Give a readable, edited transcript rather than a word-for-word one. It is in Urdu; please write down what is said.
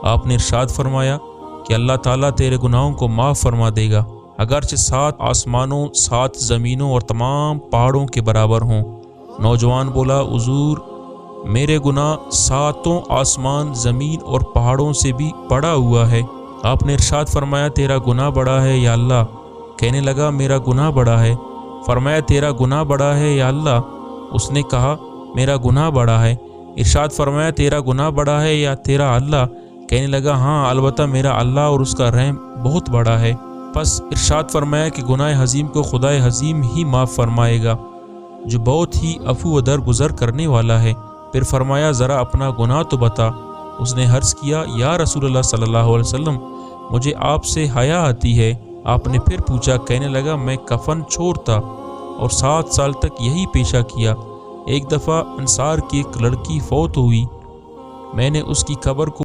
آپ نے ارشاد فرمایا کہ اللہ تعالیٰ تیرے گناہوں کو معاف فرما دے گا، اگرچہ 7 آسمانوں 7 زمینوں اور تمام پہاڑوں کے برابر ہوں۔ نوجوان بولا، حضور میرے گناہ 7 آسمان زمین اور پہاڑوں سے بھی بڑا ہوا ہے۔ آپ نے ارشاد فرمایا تیرا گناہ بڑا ہے یا اللہ؟ کہنے لگا میرا گناہ بڑا ہے۔ فرمایا تیرا گناہ بڑا ہے یا اللہ؟ اس نے کہا میرا گناہ بڑا ہے۔ ارشاد فرمایا تیرا گناہ بڑا ہے یا تیرا اللہ؟ کہنے لگا ہاں البتہ میرا اللہ اور اس کا رحم بہت بڑا ہے۔ پس ارشاد فرمایا کہ گناہ عظیم کو خدائے عظیم ہی معاف فرمائے گا جو بہت ہی عفو و درگزر کرنے والا ہے۔ پھر فرمایا ذرا اپنا گناہ تو بتا۔ اس نے عرض کیا یا رسول اللہ صلی اللہ علیہ وسلم مجھے آپ سے حیا آتی ہے۔ آپ نے پھر پوچھا، کہنے لگا میں کفن چور تھا اور 7 سال تک یہی پیشہ کیا۔ ایک دفعہ انصار کی ایک لڑکی فوت ہوئی، میں نے اس کی قبر کو